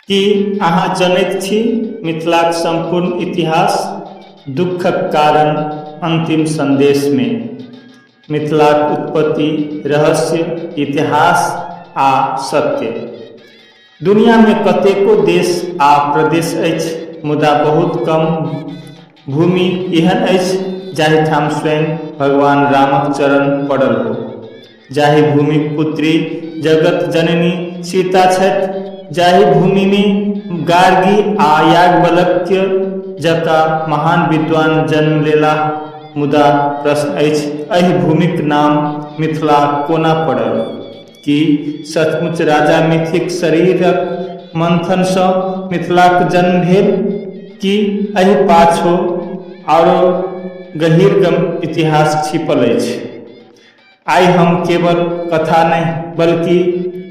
कि अहाँ जनैत छी मिथिलाक संपूर्ण इतिहास, दुखक कारण, अंतिम संदेश में मिथिलाक उत्पत्ति, रहस्य, इतिहास आ सत्य। दुनिया में कतेको देश आ प्रदेश अछि, मुदा बहुत कम भूमि एहन अछि जाहिठाम स्वयं भगवान रामक चरण पड़ल हो। जाहि भूमिक पुत्री जगत जननी सीता छथि, जाहि भूमि में गार्गी आ याज्ञवल्क्य जकाँ महान विद्वान जन्म लेलाह, मुदा प्रश्न अछि एहि भूमिक नाम मिथिला कोना पड़ल? कि सचमुच राजा मिथिक शरीरक मंथन सँ मिथिलाक जन्म भेल, कि एहि पाछू आरो गहीर इतिहास छिपल अछि? आइ हम केवल कथा नहीं बल्कि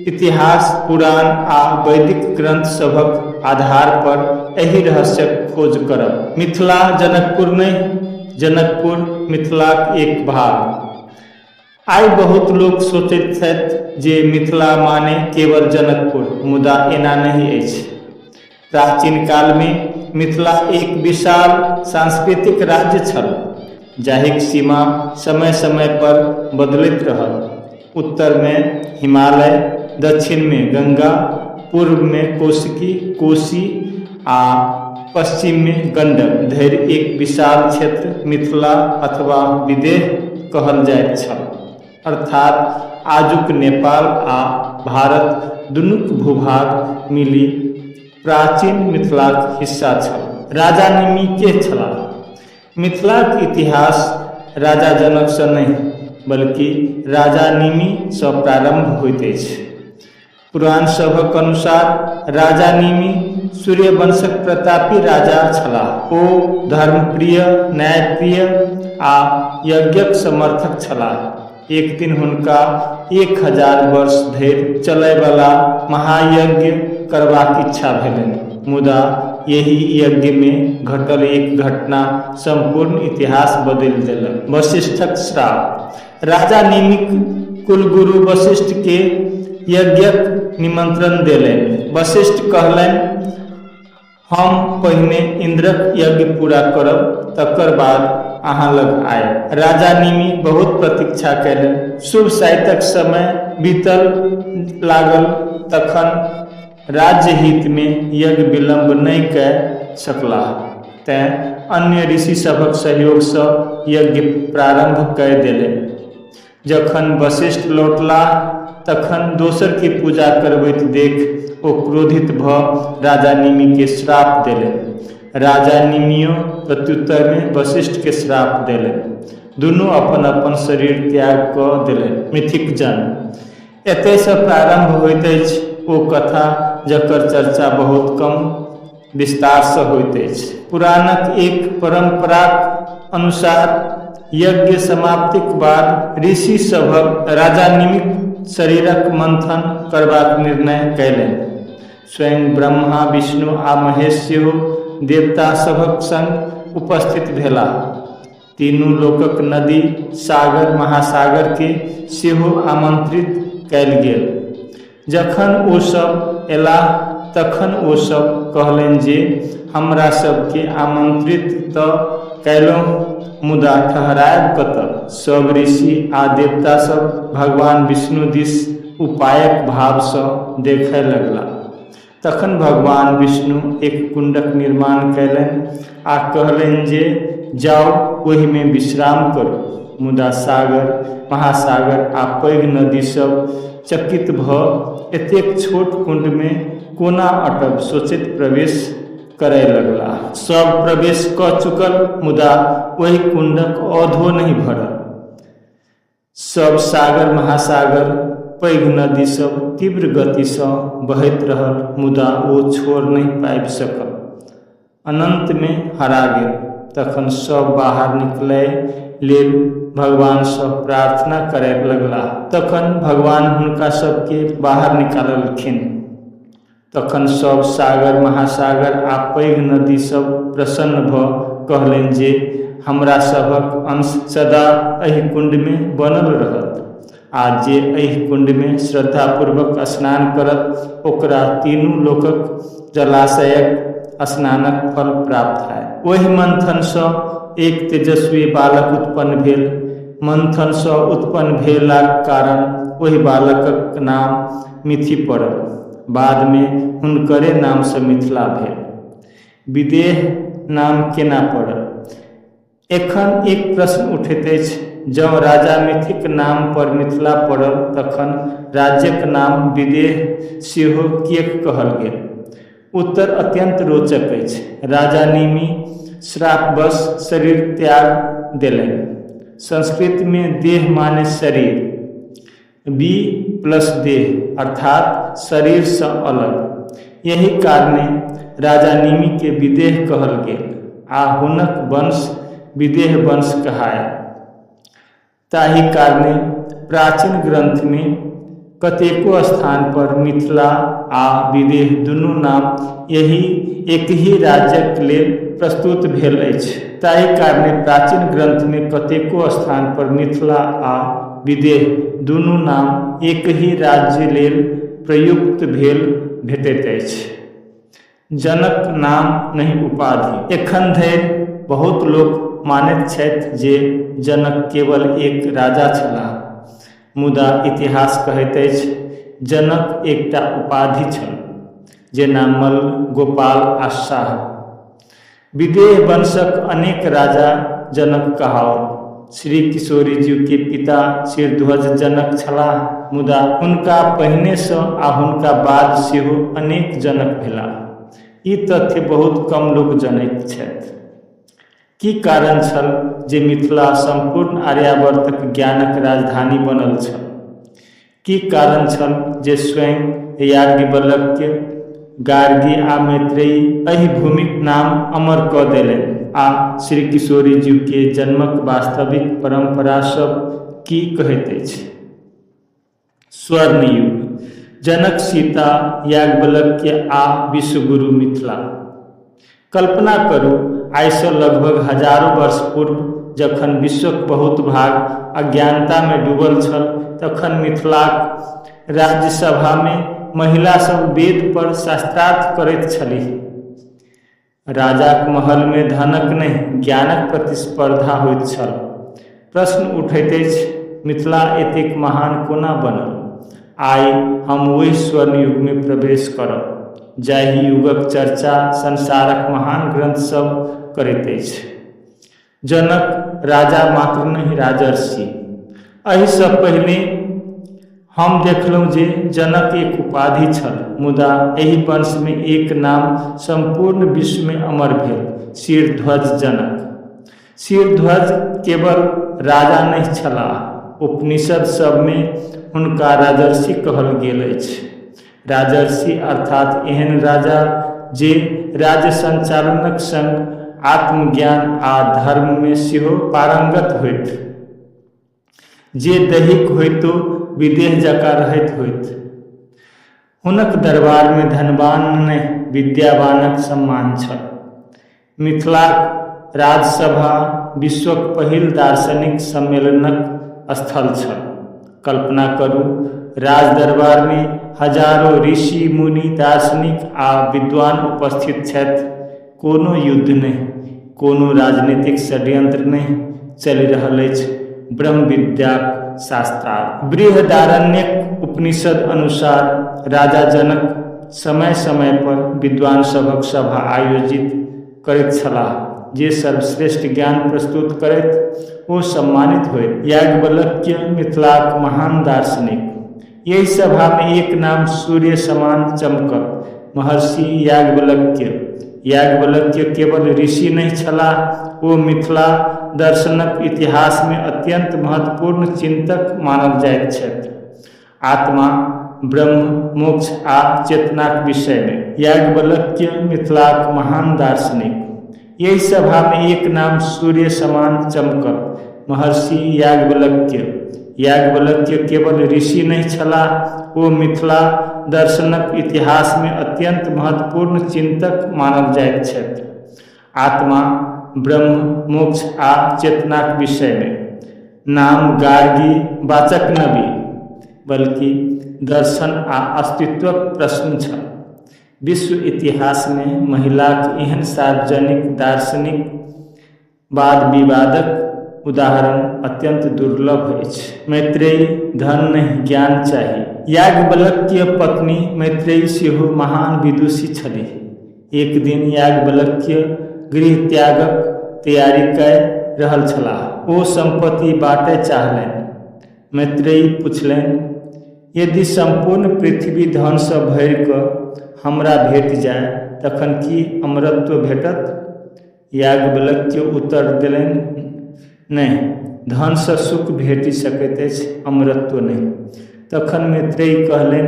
इतिहास, पुराण आ वैदिक ग्रंथ सभक आधार पर एहि रहस्यक खोज करब। मिथिला जनकपुर नहीं, जनकपुर मिथिलाक एक भाग। आइ बहुत लोग सोचैत छथि जे मिथिला माने केवल जनकपुर, मुदा एना नहीं अछि। प्राचीन काल में मिथिला एक विशाल सांस्कृतिक राज्य छल, जाहिक सीमा समय समय पर बदलैत रहल। उत्तर में हिमालय, दक्षिण में गंगा, पूर्व में कोशी आ पश्चिम में गंडक धरि एक विशाल क्षेत्र मिथिला अथवा विदेह कहल जाइत छल। अर्थात आजुक नेपाल आ भारत दुनूक भूभाग मिली प्राचीन मिथिलाक हिस्सा छल। राजा निमि के छलाह? मिथिलाक इतिहास राजा जनक सँ नहीं बल्कि राजा निमि सँ प्रारंभ होइत अछि। पुराण सभक अनुसार राजा निमि सूर्यवंशक प्रतापी राजा छलाह। ओ धर्मप्रिय, न्यायप्रिय आ यज्ञक समर्थक छलाह। एक दिन हुनका 1000 वर्ष धरि चलयवला महायज्ञ करबाक इच्छा भेलनि, मुदा यही यज्ञ में घटल एक घटना संपूर्ण इतिहास बदलि देलक। वशिष्ठक श्राप। राजा निमिक कुलगुरु वशिष्ठ के यज्ञक निमंत्रण देलनि। वशिष्ठ कहलनि, हम पहिने इंद्रक यज्ञ पूरा करब, तकर बाद अहाँ लग आयब। राजा निमि बहुत प्रतीक्षा कयलनि। शुभ साइतक समय बीतल लागल, तखन राज्य हित में यज्ञ विलंब नहीं कय सकलाह, तें अन्य ऋषि सभक सहयोग सँ यज्ञ प्रारंभ कय देलनि। जखन वशिष्ठ लौटलाह तखन दोसर के पूजा करबैत देख ओ क्रोधित भऽ राजा निमि के श्राप देलनि। राजा निमियो प्रत्युत्तर में वशिष्ठ के श्राप देलनि। दुनू अपन अपन शरीर त्याग कऽ देलनि। मिथिक जन्म। एतय सँ प्रारंभ होइत अछि ओ कथा जकर चर्चा बहुत कम विस्तार सँ होइत अछि। पुराणक एक परंपराक अनुसार यज्ञ समाप्तिक बाद ऋषि सभक राजा निमिक शरीरक मंथन करबाक निर्णय कयलनि। स्वयं ब्रह्मा, विष्णु आ महेश सेहो देवता सभक संग उपस्थित भेलाह। तीनू लोकक नदी, सागर, महासागर के सेहो आमंत्रित कयल गेल। जखन ओ सब एलाह तखन ओ सब कहलनि जे हमरा सबके आमंत्रित तऽ कयलहुँ, मुदा ठहरायब कतऽ? सब ऋषि आ देवता सब भगवान विष्णु दिस उपायक भाव सँ देखय लगला। तखन भगवान विष्णु एक कुंडक निर्माण कयलनि आ कहलनि जे जाउ ओहि में विश्राम करू। मुदा सागर, महासागर आ पैघ नदी सब चकित भऽ एतेक छोट कुंड में कोना अटब सोचैत प्रवेश करय लगलाह। सब प्रवेश कऽ चुकल, मुदा ओहि कुंडक औधो नहीं भरल। सब सागर, महासागर, पैघ नदी सब तीव्र गति सँ बहैत रहल, मुदा ओ छोर नहीं पाबि सकल। अनंत में हरा गेल। तखन सब बाहर निकलय लेल भगवान सँ प्रार्थना करय लगलाह। तखन भगवान हुनका सबके बाहर निकाललखिन। तखन सब सागर, महासागर आ पैघ नदी सब प्रसन्न भऽ कहलनि जे हमरा सभक अंश सदा एहि कुंड में बनल रहत, आ जे एहि कुंड में श्रद्धापूर्वक स्नान करत ओकरा तीनू लोकक जलाशयक स्नानक फल प्राप्त है। ओहि मंथन सँ एक तेजस्वी बालक उत्पन्न भेल। मंथन सँ उत्पन्न भेलाक कारण ओहि बालकक नाम मिथि पड़ल। बाद में हुनकरे नाम सँ मिथिला भेल। विदेह नाम केना पड़ल? एखन एक प्रश्न उठैत अछि, जँ राजा मिथिक नाम पर मिथिला पड़ल तखन राज्यक नाम विदेह सेहो किएक कहल गेल? उत्तर अत्यंत रोचक अछि। राजा निमि श्रापवश शरीर त्याग देलनि। संस्कृत में देह माने शरीर, बी प्लस देह अर्थात शरीर सँ अलग। यही कारणे राजा निमि के विदेह कहल गेल आ हुनक वंश विदेह वंश कहाय। ताहि कारणे प्राचीन ग्रंथ में कतेको स्थान पर मिथिला आ विदेह दुनू नाम यही एक ही राज्यक लेल प्रस्तुत भेल अछि। ताहि कारणे प्राचीन ग्रंथ में कतेको स्थान पर मिथिला आ विदेह दुनू नाम एक ही राज्य लेल प्रयुक्त भेल भेटैत अछि। जनक नाम नहीं उपाधि। एखन धरि बहुत लोक मानैत छथि जे जनक केवल एक राजा छलाह, मुदा इतिहास कहैत अछि जनक एकटा उपाधि छल, जेना मल्ल, गोपाल आ शाह। विदेह वंशक अनेक राजा जनक कहाओल। श्री किशोरी जी के पिता शिरध्वज जनक छलाह, मुदा हुनका पहिने सँ आ हुनका बाद सेहो अनेक जनक भेलाह। ई तथ्य बहुत कम लोक जनैत छथि। की कारण छल जे मिथिला संपूर्ण आर्यावर्तक ज्ञानक राजधानी बनल छल? की कारण छल जे स्वयं याज्ञवल्क्य, गार्गी आ मैत्रेयी एहि भूमिक नाम अमर कऽ देलनि? आ श्री किशोरी जी के जन्मक वास्तविक परंपरा सब की कहैत अछि? स्वर्ण युग, जनक, सीता, याज्ञवल्क्य आ विश्वगुरु मिथिला। कल्पना करू, आइ सँ लगभग हजारों वर्ष पूर्व जखन विश्वक बहुत भाग अज्ञानता में डूबल छल, तखन मिथिलाक राज्यसभा में महिला सब वेद पर शास्त्रार्थ करैत छलीह। राजाक महल में धनक नहीं ज्ञानक प्रतिस्पर्धा होइत छल। प्रश्न उठैत अछि, मिथिला एतेक महान कोना बनल? आइ हम ओहि स्वर्ण युग में प्रवेश करब जाहि युगक चर्चा संसारक महान ग्रंथ सब करैत अछि। जनक राजा मात्र नहीं, राजर्षि। एहि सँ पहिने हम देखलहुँ जे जनक एक उपाधि छल, मुदा एहि वंश में एक नाम संपूर्ण विश्व में अमर भेल, शिरध्वज जनक। शिरध्वज केवल राजा नहीं छलाह, उपनिषद सब में हुनका राजर्षि कहल गेल अछि। राजर्षि अर्थात एहन राजा जे राज्य संचालनक संग आत्मज्ञान आ धर्म में सेहो पारंगत होइत, जे दैहिक होइतो विदेह जकाँ रहैत होइत। हुनक दरबार में धनवान नहीं विद्यावानक सम्मान छल। मिथिलाक राजसभा विश्वक पहिल दार्शनिक सम्मेलनक स्थल छल। कल्पना करू, राज दरबार में हजारों ऋषि, मुनि, दार्शनिक आ विद्वान उपस्थित छथि। कोनो युद्ध नहीं, कोनो राजनीतिक षड्यंत्र नहीं चलि रहल अछि। ब्रह्म विद्याक शास्त्रार्थ। बृहदारण्यक उपनिषद अनुसार राजा जनक समय समय पर विद्वान सभक सभा आयोजित करैत छलाह, जे सर्वश्रेष्ठ ज्ञान प्रस्तुत करैत ओ सम्मानित होइत। याज्ञवल्क्य मिथिलाक महान दार्शनिक। यही सभा में एक नाम सूर्य समान चमकल, महर्षि याज्ञवल्क्य। याज्ञवल्क्य केवल ऋषि नहीं छलाह, ओ मिथिला दर्शनक इतिहास में अत्यंत महत्वपूर्ण चिंतक मानल जाइत छथि। आत्मा, ब्रह्म, मोक्ष आ चेतनाक विषय में याज्ञवल्क्य मिथिलाक महान दार्शनिक। यही सभा में एक नाम सूर्य समान चमकल, महर्षि याज्ञवल्क्य। याज्ञवल्क्य केवल ऋषि नहीं छलाह, ओ मिथिला दर्शनक इतिहास में अत्यंत महत्वपूर्ण चिंतक मानल जाइत छथि। आत्मा, ब्रह्म, मोक्ष आ चेतनाक विषय में नाम गार्गी वाचक नबी, बल्कि दर्शन आ अस्तित्वक प्रश्न छल। विश्व इतिहास में महिलाक एहन सार्वजनिक दार्शनिक वाद विवादक उदाहरण अत्यंत दुर्लभ अछि। मैत्रेयी धन नहीं ज्ञान चाही। याज्ञवल्क्य पत्नी मैत्रेयी सेहो महान विदुषी छलीह। एक दिन याज्ञवल्क्य गृह त्यागक तैयारी कय रहल छलाह। ओ संपत्ति बाँटय चाहलनि। मैत्रेयी पुछलनि, यदि संपूर्ण पृथ्वी धन सँ भरि कऽ हमरा भेट जाय तखन की अमरत्व भेटत? याज्ञवल्क्य उत्तर देलनि, नहि, धन सँ सुख भेटि सकैत अछि, अमरत्व नहि। तखन मैत्रेयी कहलनि,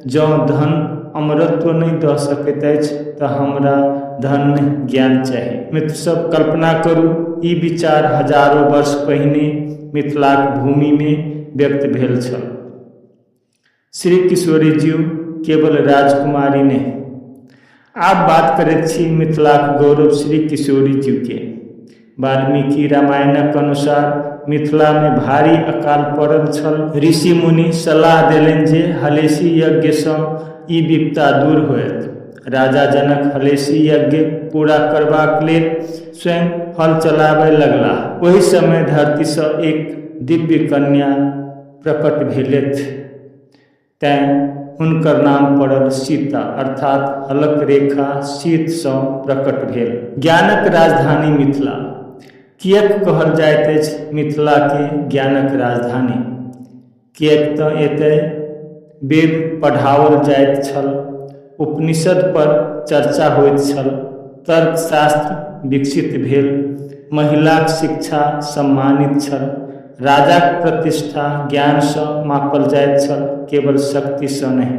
जँ धन अमरत्व नहि दऽ सकैत अछि तऽ हमरा धन नहि ज्ञान चाही। मित्र सब, कल्पना करू, ई विचार हजारों वर्ष पहिने मिथिलाक भूमि में व्यक्त भेल छल। श्री किशोरी जी केवल राजकुमारी नहीं। आब बात करैत छी मिथिलाक गौरव श्री किशोरी जी के। वाल्मीकि रामायणक अनुसार मिथिला में भारी अकाल पड़ल छल। ऋषि मुनि सलाह देलनि जे हलेसी यज्ञ सँ ई विपदा दूर होयत। राजा जनक हलेसी यज्ञ पूरा करबाक लेल स्वयं हल चलाबय लगलाह। ओहि समय धरती सँ एक दिव्य कन्या प्रकट भेलथि। तैं हुनकर नाम पड़ल सीता, अर्थात हलक रेखा शीत सँ प्रकट भेल। ज्ञानक राजधानी मिथिला किएक कहल जाइत अछि मिथिला के ज्ञानक राजधानी? किएक तऽ एतय वेद पढ़ाओल जाइत छल, उपनिषद पर चर्चा होइत छल, तर्कशास्त्र विकसित भेल, महिलाक शिक्षा सम्मानित छल, राजाक प्रतिष्ठा ज्ञान सँ मापल जाइत छल, केवल शक्ति सँ नहीं।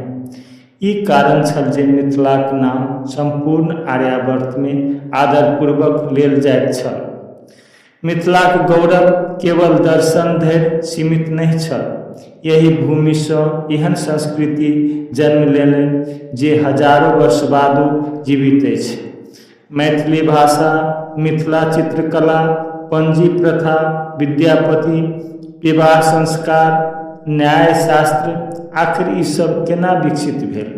ई कारण छल जे मिथिलाक नाम संपूर्ण आर्यावर्त में आदरपूर्वक लेल जाइत छल। मिथिलाक गौरव केवल दर्शन धरि सीमित नहीं छल। यही भूमि सँ एहन संस्कृति जन्म लेलनि जे हजारों वर्ष बादो जीवित अछि। मैथिली भाषा, मिथिला चित्रकला, पंजी प्रथा, विद्यापति, विवाह संस्कार, न्यायशास्त्र, आखिर ई सब केना विकसित भेल?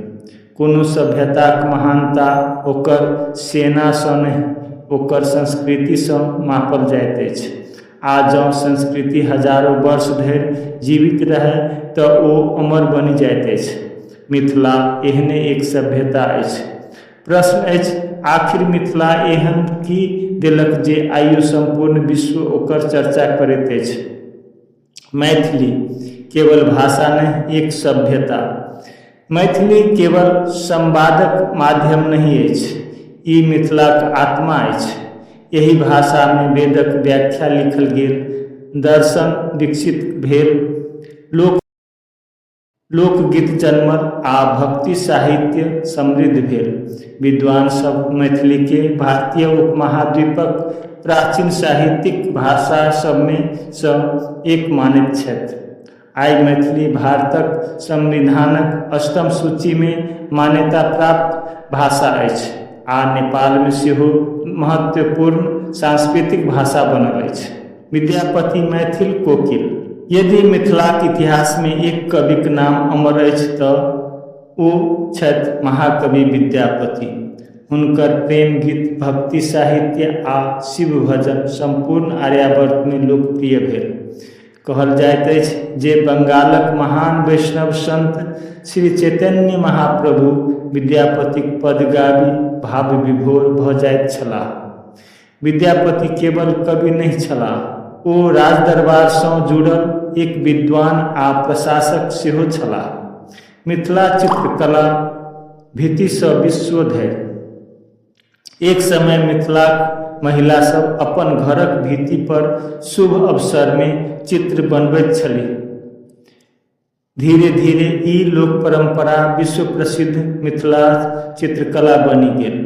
कोनो सभ्यताक महानता ओकर सेना सँ नहीं, ओकर संस्कृति सँ मापल जाइत अछि। आ जँ संस्कृति हजारों वर्ष धरि जीवित रहै तऽ ओ अमर बनि जाइत अछि। मिथिला एहने एक सभ्यता अछि। प्रश्न अछि, आखिर मिथिला एहन की देलक जे आइयो संपूर्ण विश्व ओकर चर्चा करैत अछि? मैथिली केवल भाषा नहीं, एक सभ्यता। मैथिली केवल संवादक माध्यम नहीं अछि, ई मिथिलाक आत्मा अछि। यही भाषा में वेदक व्याख्या लिखल गेल, दर्शन विकसित भेल, लोकगीत जन्मल आ भक्ति साहित्य समृद्ध भेल। विद्वान सब मैथिली के भारतीय उपमहाद्वीपक प्राचीन साहित्यिक भाषा सब में सँ एक मानैत छथि। आइ मैथिली भारतक संविधानक अष्टम सूची में मान्यता प्राप्त भाषा अछि आ नेपाल में सेहो महत्वपूर्ण सांस्कृतिक भाषा बनल अछि। विद्यापति मैथिल कोकिल। यदि मिथिलाक इतिहास में एक कविक नाम अमर अछि तऽ ओ छथि महाकवि विद्यापति। हुनकर प्रेम गीत, भक्ति साहित्य आ शिव भजन संपूर्ण आर्यावर्त में लोकप्रिय भेल। कहल जाइत अछि जे बंगालक महान वैष्णव संत श्री चैतन्य महाप्रभु विद्यापतिक पद गाबि भाव विभोर भऽ जाइत छलाह। विद्यापति केवल कवि नहीं छलाह, ओ राजदरबार सँ जुड़ल एक विद्वान आ प्रशासक सेहो छलाह। मिथिला चित्रकला भीति सँ विश्व धरि। एक समय मिथिलाक महिला सब अपन घरक भित्ति पर शुभ अवसर में चित्र बनबैत छलीह। धीरे धीरे ई लोक परंपरा विश्व प्रसिद्ध मिथिला चित्रकला बनि गेल।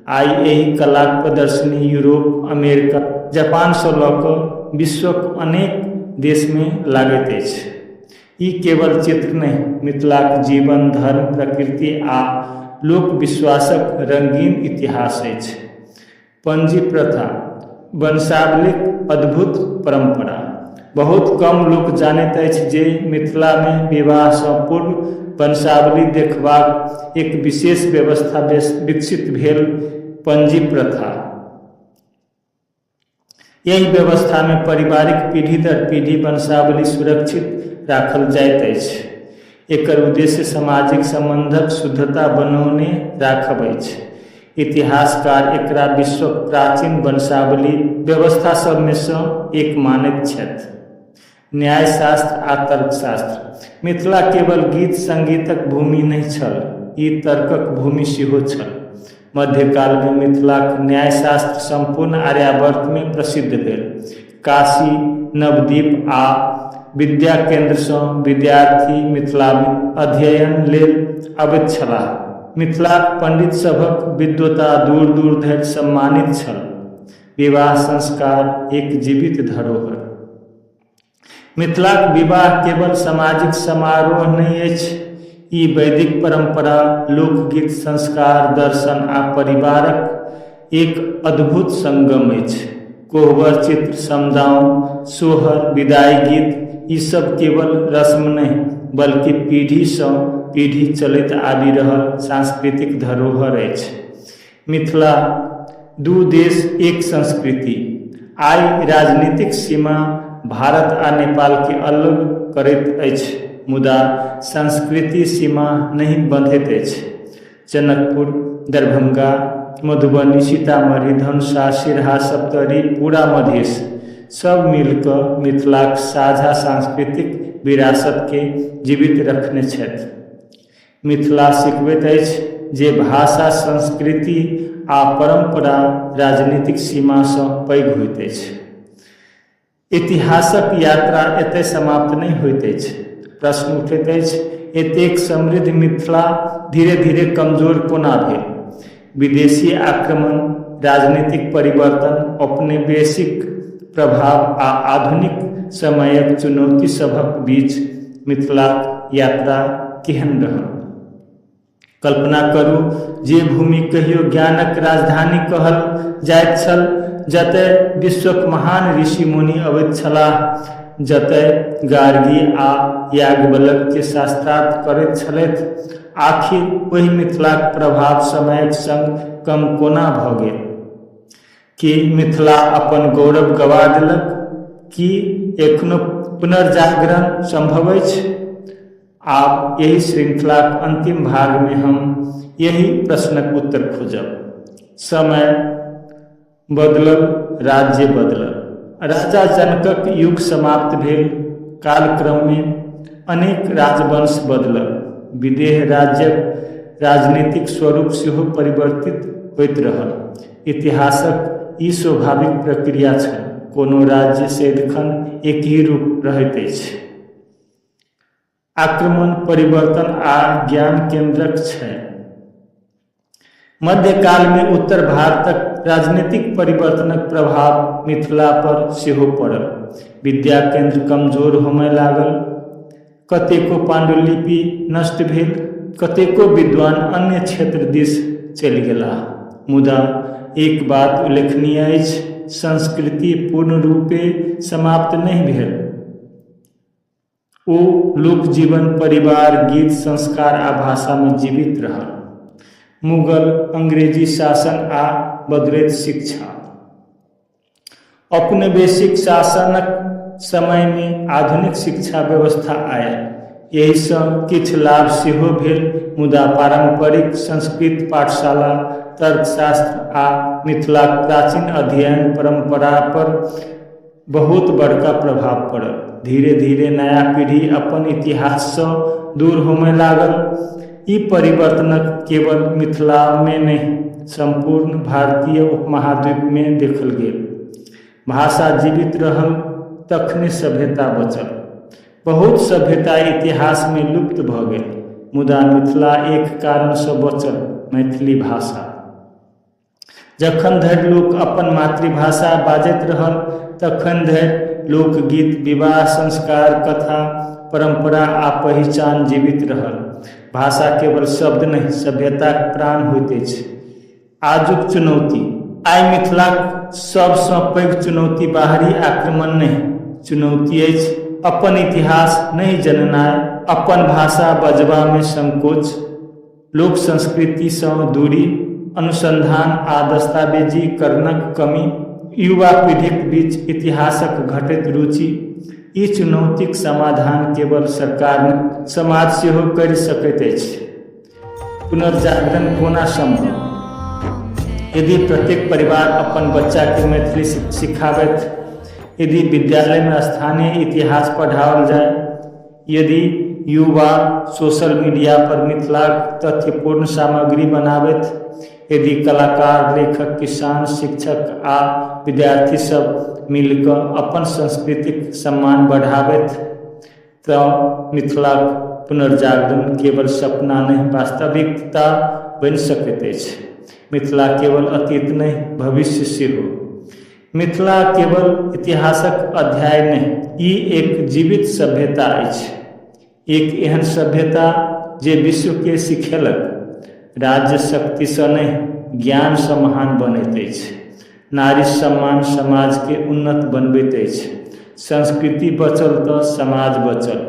आइ एहि कलाक प्रदर्शनी यूरोप, अमेरिका, जापान सँ लऽ कऽ विश्वक अनेक देश में लागैत अछि। ई केवल चित्र नहीं, मिथिलाक जीवन, धर्म, प्रकृति आ लोक विश्वासक रंगीन इतिहास अछि। पंजी प्रथा, वंशावलीक अद्भुत परंपरा। बहुत कम लोक जानैत अछि जे मिथिला में विवाह सँ पूर्व वंशावली देखबाक एक विशेष व्यवस्था विकसित भेल, पंजी प्रथा। यही व्यवस्था में पारिवारिक पीढ़ी दर पीढ़ी वंशावली सुरक्षित राखल जाइत अछि। एकर उद्देश्य सामाजिक संबंधक शुद्धता बनौने राखब अछि। इतिहासकार एकरा विश्वक प्राचीन वंशावली व्यवस्था सब में से एक मानैत छथि। न्यायशास्त्र आ तर्कशास्त्र। मिथिला केवल गीत संगीतक भूमि नहीं छल, ई तर्कक भूमि सेहो छल। मध्यकाल में मिथिलाक न्यायशास्त्र संपूर्ण आर्यावर्त में प्रसिद्ध भेल। काशी, नवद्वीप आ विद्या केंद्र से विद्यार्थी मिथिला में अध्ययन लेल अबैत छलाह। मिथिलाक पंडित सभक विद्वता दूर दूर धरि सम्मानित छल। विवाह संस्कार एक जीवित धरोहर। मिथिलाक विवाह केवल सामाजिक समारोह नहीं अछि, ई वैदिक परंपरा, लोकगीत, संस्कार, दर्शन आ परिवारक एक अद्भुत संगम अछि। कोहबर चित्र, समदाउन, सोहर, विदाई गीत ई सब केवल रस्म नहीं बल्कि पीढ़ी से पीढ़ी चलैत आबि रहल सांस्कृतिक धरोहर अछि। मिथिला दू देश एक संस्कृति। आइ राजनीतिक सीमा भारत आ नेपाल के अलग करैत अछि, मुदा संस्कृति सीमा नहीं बंधैत अछि। जनकपुर, दरभंगा, मधुबनी, सीतामढ़ी, धनुषा, सिरहा, सप्तरी, पूरा मधेश सब मिलकर मिथिलाक साझा सांस्कृतिक विरासत के जीवित रखने छथि। मिथिला सिखबैत अछि जे भाषा, संस्कृति आ परंपरा राजनीतिक सीमा से पैघ होइत अछि। इतिहासक यात्रा एतय समाप्त नहीं होइत अछि। प्रश्न उठैत अछि, एतेक समृद्ध मिथिला धीरे धीरे कमजोर कोना भेल? विदेशी आक्रमण, राजनीतिक परिवर्तन, औपनिवेशिक प्रभाव आ आधुनिक समयक चुनौती सभक बीच मिथिलाक यात्रा केहन रहल? कल्पना करू जे भूमि कहियो ज्ञानक राजधानी कहल जाइत छल, जतय विश्वक महान ऋषि मुनि अबैत छलाह, जतय गार्गी आ याज्ञवल्क्य के शास्त्रार्थ करैत छलथि। आखिर वही मिथिलाक प्रभाव समयक संग कम कोना भऽ गेल? कि मिथिला अपन गौरव गवा देलक? कि एखनो पुनर्जागरण संभव अछि? आब यही श्रृंखलाक अंतिम भाग में हम यही प्रश्नक उत्तर खोजब। समय बदलल, राज्य बदलल। राजा जनकक युग समाप्त भेल। कालक्रम में अनेक राजवंश बदलल। विदेह राज्यक राजनीतिक स्वरूप सेहो परिवर्तित होइत रहल। इतिहासक ई स्वाभाविक प्रक्रिया छल। कोनो राज्य सदिखन एक ही रूप रहैत अछि। आक्रमण, परिवर्तन आ ज्ञान केंद्रक छै। मध्यकाल में उत्तर भारतक राजनीतिक परिवर्तनक प्रभाव मिथिला पर सेहो पड़ल। विद्या केंद्र कमजोर होमय लागल। कतेको पांडुलिपि नष्ट भेल, कतेको विद्वान अन्य क्षेत्र दिस चलि गेलाह। मुदा एक बात उल्लेखनीय अछि, संस्कृति पूर्ण रूपे समाप्त नहीं भेल। ओ लोक जीवन, परिवार, गीत, संस्कार आ भाषा में जीवित रहल। मुगल, अंग्रेजी शासन आ बदलैत शिक्षा। औपनिवेशिक शासनक समय में आधुनिक शिक्षा व्यवस्था आयल। यही सँ किछु लाभ सेहो भेल, मुदा पारंपरिक संस्कृत पाठशाला, तर्कशास्त्र आ मिथिलाक प्राचीन अध्ययन परंपरा पर बहुत बड़का प्रभाव पड़ल। धीरे धीरे नया पीढ़ी अपन इतिहास से दूर होमय लागल। ई परिवर्तनक केवल मिथिला में नहीं, संपूर्ण भारतीय उपमहाद्वीप में देखल गेल। भाषा जीवित रहल तखने सभ्यता बचल। बहुत सभ्यता इतिहास में लुप्त भ गेल, मुदा मिथिला एक कारण से बचल, मैथिली भाषा। जखन धरि लोक अपन मातृभाषा बाजैत रहल, तखन धरि लोकगीत, विवाह, संस्कार, कथा, परंपरा आ पहचान जीवित रहल। भाषा केवल शब्द नहीं, सभ्यताक प्राण होइत अछि। आजुक चुनौती। आइ मिथिलाक सबसँ पैघ चुनौती बाहरी आक्रमण नहीं, चुनौती अछि अपन इतिहास नहीं जननाय, अपन भाषा बजबा में संकोच, लोक संस्कृति से दूरी, अनुसंधान आ दस्तावेजीकरणक कमी, युवा पीढ़ीक बीच इतिहासक घटैत रुचि, ई चुनौतीक समाधान केवल सरकार समाज सेहो करि सकैत अछि। पुनर्जागरण कोना संभव? यदि प्रत्येक परिवार अपन बच्चा के मैथिली सिखाबैत, यदि विद्यालय में स्थानीय इतिहास पढ़ाओल जाए, यदि युवा सोशल मीडिया पर मिथिलाक तथ्यपूर्ण सामग्री बनाबैत, यदि कलाकार, लेखक, किसान, शिक्षक आ विद्यार्थी सब मिलकर अपन संस्कृतिक सम्मान बढ़ाबैत, तऽ मिथिलाक पुनर्जागरण केवल सपना नहीं वास्तविकता बनि सकैत अछि। मिथिला केवल अतीत नहीं भविष्य सेहो। मिथिला केवल इतिहासक अध्याय नहीं, ई एक जीवित सभ्यता अछि। एक एहन सभ्यता जे विश्व के सिखेलक, राज्य शक्ति से नहीं ज्ञान से महान बनैत अछि, नारी सम्मान समाज के उन्नत बनबैत अछि, संस्कृति बचल तऽ समाज बचल।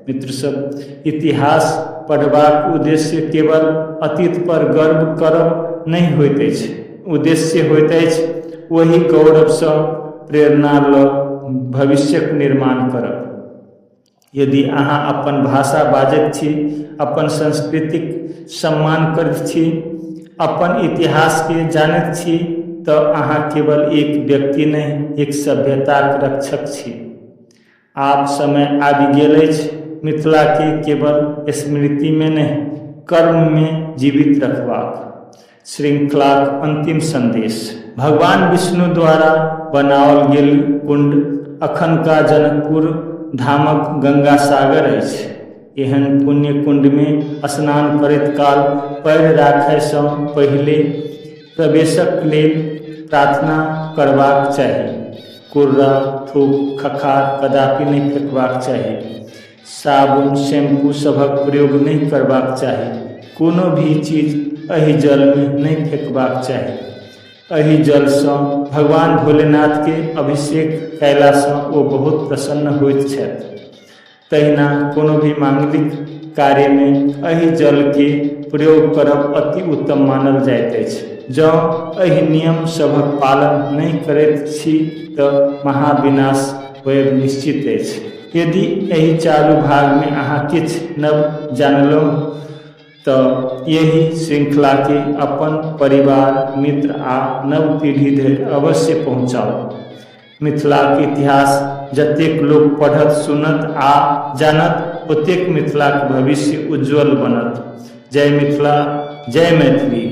मित्र सब, इतिहास पढ़बाक उद्देश्य केवल अतीत पर गर्व करब नहीं होइत अछि, उद्देश्य होइत अछि वही गौरव से प्रेरणा ल भविष्यक निर्माण करब। यदि अहाँ अपन भाषा बाजैत छी, अपन संस्कृतिक सम्मान करैत छी, अपन इतिहास के जानैत छी, तऽ अहाँ केवल एक व्यक्ति नहीं, एक सभ्यताक रक्षक छी। आब समय आबि गेल अछि मिथिला के केवल स्मृति में नहीं, कर्म में जीवित रखबाक। श्रृंखलाक अंतिम संदेश। भगवान विष्णु द्वारा बनाओल गेल कुंड अखनका जनकपुर धामक गंगा सागर अछि। एहन पुण्य कुंड में स्नान करैत काल पैर राखय सँ पहिले प्रवेशक लेल प्रार्थना करबाक चाही। कुर्रा, थूक, खखार कदापि नहीं फेंकबाक चाही। साबुन, शैम्पू सभक प्रयोग नहीं करबाक चाही। कोनो भी चीज एहि जल में नहीं फेंकबाक चाही। एहि जल सँ भगवान भोलेनाथ के अभिषेक कयला सँ ओ बहुत प्रसन्न होइत छथि। तहिना कोनो भी मांगलिक कार्य में एहि जल के प्रयोग करब अति उत्तम मानल जाइत अछि। जँ एहि नियम सभक पालन नहीं करैत छी तऽ महाविनाश होयब निश्चित अछि। यदि एहि चारू भाग में अहाँ किछु नव जानलहुँ तऽ यही श्रृंखला के अपन परिवार, मित्र आ नव पीढ़ी धरि अवश्य पहुँचाउ। मिथिलाक इतिहास जतेक लोक पढ़त, सुनत आ जानत, ओतेक मिथिलाक भविष्य उज्जवल बनत। जय मिथिला, जय मैथिली।